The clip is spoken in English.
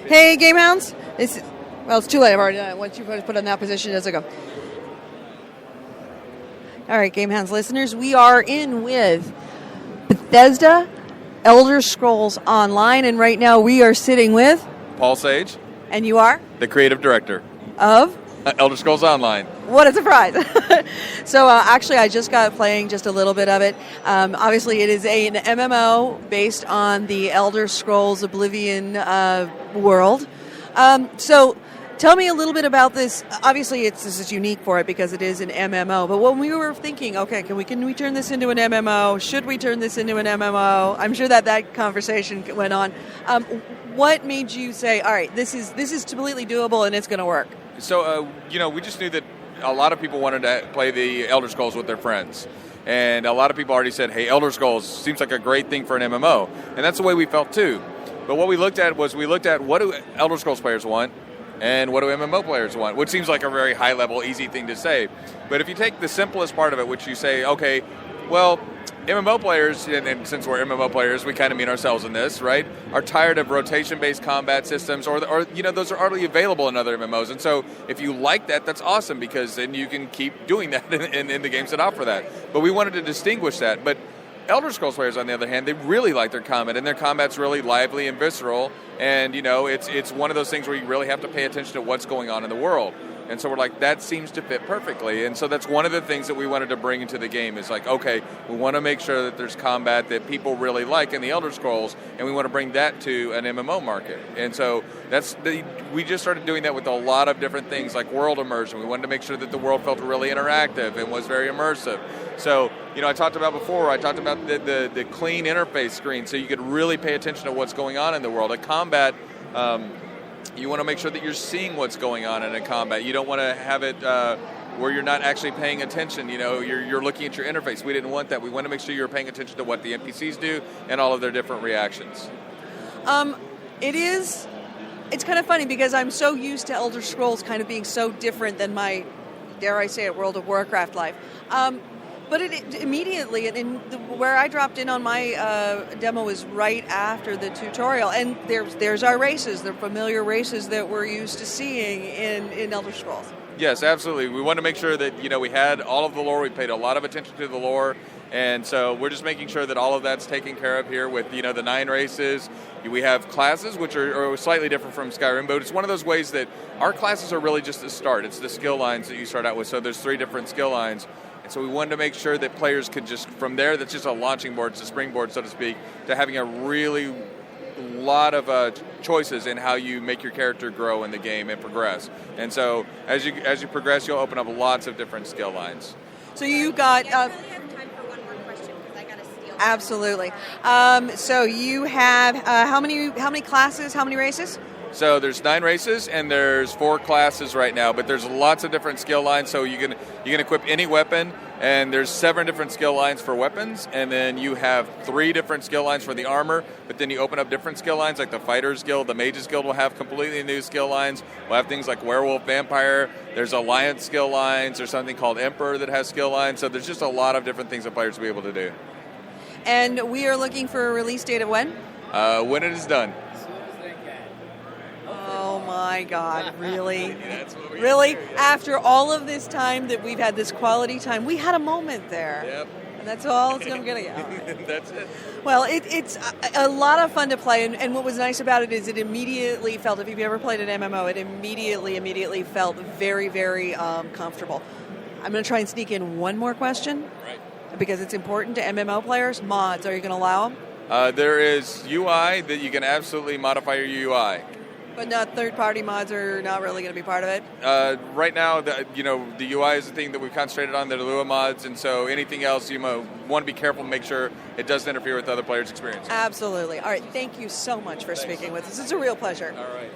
Hey, Game Hounds. Well, it's too late. I've already done it. Once you put in that position, it doesn't go. All right, Game Hounds listeners, we are in with Bethesda Elder Scrolls Online, and right now we are sitting with Paul Sage. And you are? The creative director. Of? Elder Scrolls Online. What a surprise. So actually, I just got playing just a little bit of it. Obviously, it is an MMO based on the Elder Scrolls Oblivion world. So tell me a little bit about this. Obviously, this is unique for it because it is an MMO. But when we were thinking, okay, can we turn this into an MMO? Should we turn this into an MMO? I'm sure that conversation went on. What made you say, all right, this is completely doable and it's going to work? So, we just knew that a lot of people wanted to play the Elder Scrolls with their friends. And a lot of people already said, hey, Elder Scrolls seems like a great thing for an MMO. And that's the way we felt too. But what we looked at what do Elder Scrolls players want and what do MMO players want, which seems like a very high-level, easy thing to say. But if you take the simplest part of it, which you say, okay, well, MMO players, and since we're MMO players, we kind of mean ourselves in this, right, are tired of rotation-based combat systems, or those are already available in other MMOs. And so if you like that, that's awesome, because then you can keep doing that in the games that offer that. But we wanted to distinguish that. But Elder Scrolls players, on the other hand, they really like their combat, and their combat's really lively and visceral, and, it's one of those things where you really have to pay attention to what's going on in the world. And so we're like, that seems to fit perfectly. And so that's one of the things that we wanted to bring into the game is like, okay, we want to make sure that there's combat that people really like in the Elder Scrolls, and we want to bring that to an MMO market. And so we just started doing that with a lot of different things like world immersion. We wanted to make sure that the world felt really interactive and was very immersive. So, I talked about the clean interface screen so you could really pay attention to what's going on in the world. A combat, you want to make sure that you're seeing what's going on in a combat. You don't want to have it where you're not actually paying attention. You're looking at your interface. We didn't want that. We want to make sure you're paying attention to what the NPCs do and all of their different reactions. It's kind of funny because I'm so used to Elder Scrolls kind of being so different than my, dare I say it, World of Warcraft life. But it immediately, where I dropped in on my demo is right after the tutorial, and there's our races, the familiar races that we're used to seeing in Elder Scrolls. Yes, absolutely. We want to make sure that we had all of the lore. We paid a lot of attention to the lore, and so we're just making sure that all of that's taken care of here with the 9 races. We have classes which are slightly different from Skyrim, but it's one of those ways that our classes are really just the start. It's the skill lines that you start out with. So there's 3 different skill lines. So we wanted to make sure that players could just, from there, that's just a launching board, it's a springboard, so to speak, to having a really lot of choices in how you make your character grow in the game and progress. And so as you progress, you'll open up lots of different skill lines. So you got... I really have time for one more question because I got to steal. Absolutely. So you have how many classes, how many races? So there's 9 races and there's 4 classes right now, but there's lots of different skill lines. So you can equip any weapon, and there's 7 different skill lines for weapons, and then you have 3 different skill lines for the armor. But then you open up different skill lines, like the Fighters Guild, the Mages Guild will have completely new skill lines. We'll have things like Werewolf, Vampire. There's Alliance skill lines. There's something called Emperor that has skill lines. So there's just a lot of different things that players will be able to do. And we are looking for a release date of when? When it is done. Oh my God, really? That's what we really? do, yeah. After all of this time that we've had this quality time, we had a moment there. Yep. And that's all it's going to get. That's it. Well, it's a lot of fun to play, and what was nice about it is it immediately felt, if you've ever played an MMO, it immediately felt very, very comfortable. I'm going to try and sneak in one more question. Right. Because it's important to MMO players. Mods, are you going to allow them? There is UI that you can absolutely modify your UI. But not third-party mods are not really going to be part of it? Right now, the UI is the thing that we've concentrated on, the Lua mods, and so anything else, you want to be careful and make sure it doesn't interfere with other players' experience. Absolutely. All right, thank you so much for speaking with us. It's a real pleasure. All right.